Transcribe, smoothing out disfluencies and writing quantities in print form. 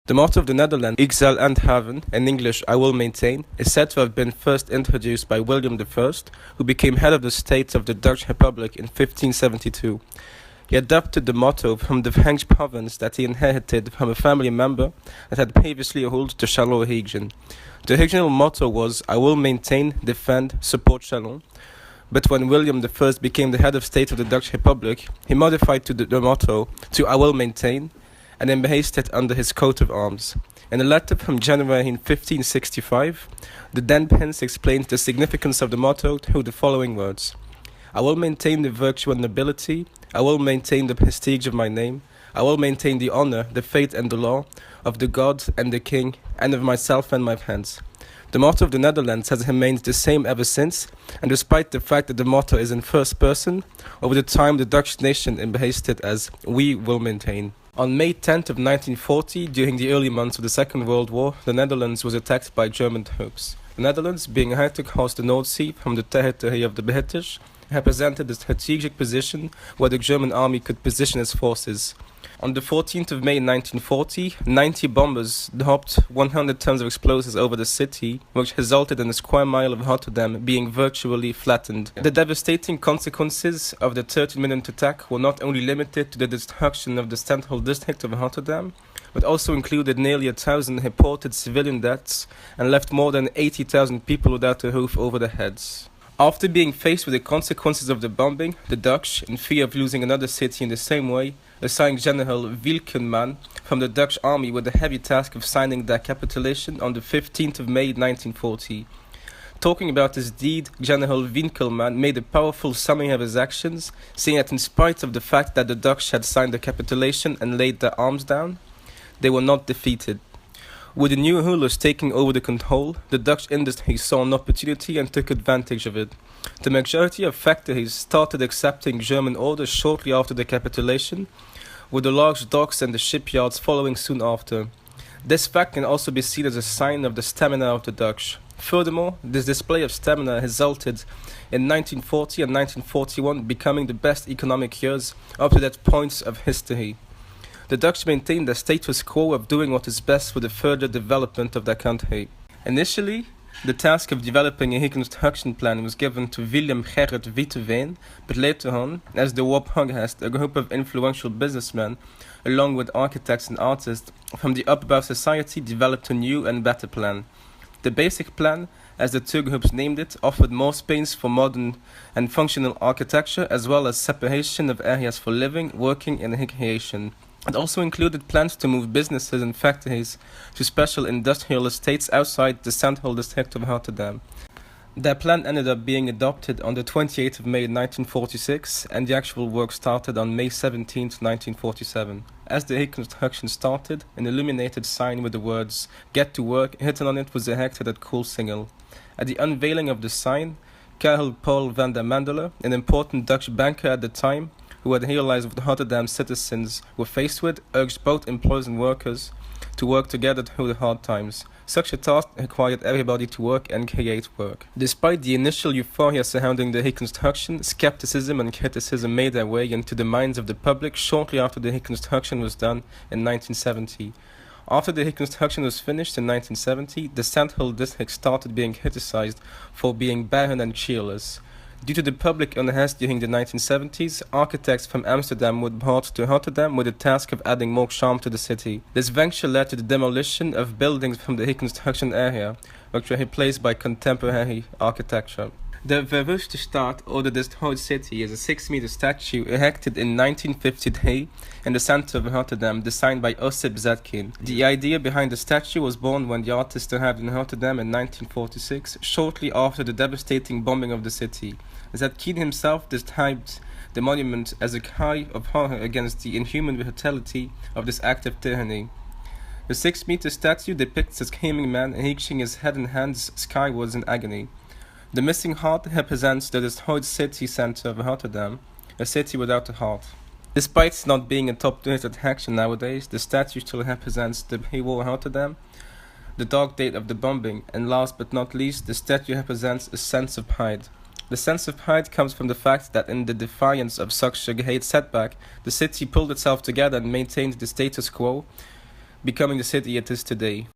The motto of the Netherlands, Ik zal handhaven, in English, I will maintain, is said to have been first introduced by William I, who became head of the state of the Dutch Republic in 1572. He adopted the motto from the French province that he inherited from a family member that had previously ruled the Chalon region. The original motto was, I will maintain, defend, support Chalon. But when William I became the head of state of the Dutch Republic, he modified the motto to I will maintain, and embraced it under his coat of arms. In a letter from January in 1565, the then prince explained the significance of the motto through the following words. I will maintain the virtue and nobility, I will maintain the prestige of my name, I will maintain the honor, the faith and the law of the God and the king, and of myself and my friends. The motto of the Netherlands has remained the same ever since, and despite the fact that the motto is in first person, over the time the Dutch nation embraced it as we will maintain. On May 10th of 1940, during the early months of the Second World War, the Netherlands was attacked by German troops. The Netherlands, being right across the North Sea from the territory of the British, represented a strategic position where the German army could position its forces. On the 14th of May 1940, 90 bombers dropped 100 tons of explosives over the city, which resulted in a square mile of Rotterdam being virtually flattened. The devastating consequences of the 30-minute attack were not only limited to the destruction of the central district of Rotterdam, but also included nearly 1,000 reported civilian deaths and left more than 80,000 people without a roof over their heads. After being faced with the consequences of the bombing, the Dutch, in fear of losing another city in the same way, assigned General Wielkenman from the Dutch army with the heavy task of signing their capitulation on the 15th of May 1940. Talking about this deed, General Wielkenman made a powerful summary of his actions, saying that in spite of the fact that the Dutch had signed the capitulation and laid their arms down, they were not defeated. With the new rulers taking over the control, the Dutch industry saw an opportunity and took advantage of it. The majority of factories started accepting German orders shortly after the capitulation, with the large docks and the shipyards following soon after. This fact can also be seen as a sign of the stamina of the Dutch. Furthermore, this display of stamina resulted in 1940 and 1941 becoming the best economic years up to that point of history. The Dutch maintained the status quo of doing what is best for the further development of their country. Initially, the task of developing a reconstruction plan was given to Willem Gerrit Witteveen, but later on, as the war progressed, a group of influential businessmen, along with architects and artists from the upper society, developed a new and better plan. The basic plan, as the two groups named it, offered more space for modern and functional architecture, as well as separation of areas for living, working and recreation. It also included plans to move businesses and factories to special industrial estates outside the central district of Rotterdam. Their plan ended up being adopted on the 28th of May 1946, and the actual work started on May 17, 1947. As the reconstruction started, an illuminated sign with the words "Get to work" written on it was erected at Coolsingel. At the unveiling of the sign, Karel Paul van der Mandela, an important Dutch banker at the time, who had realized what Rotterdam citizens were faced with, urged both employers and workers to work together through the hard times. Such a task required everybody to work and create work. Despite the initial euphoria surrounding the reconstruction, skepticism and criticism made their way into the minds of the public shortly after the reconstruction was done in 1970. After the reconstruction was finished in 1970, the central district started being criticized for being barren and cheerless. Due to the public unrest during the 1970s, architects from Amsterdam were brought to Rotterdam with the task of adding more charm to the city. This venture led to the demolition of buildings from the reconstruction area, which were replaced by contemporary architecture. The Verwoeste Stad, or the Destroyed City, is a 6-meter statue erected in 1953 in the center of Rotterdam, designed by Ossip Zetkin. The idea behind the statue was born when the artist arrived in Rotterdam in 1946, shortly after the devastating bombing of the city. Zetkin himself described the monument as a cry of horror against the inhuman brutality of this act of tyranny. The 6-meter statue depicts a screaming man reaching his head and hands skywards in agony. The missing heart represents the destroyed city center of Rotterdam, a city without a heart. Despite not being a top tourist attraction nowadays, the statue still represents the pre-war Rotterdam, the dark date of the bombing, and last but not least, the statue represents a sense of pride. The sense of pride comes from the fact that in the defiance of such a great setback, the city pulled itself together and maintained the status quo, becoming the city it is today.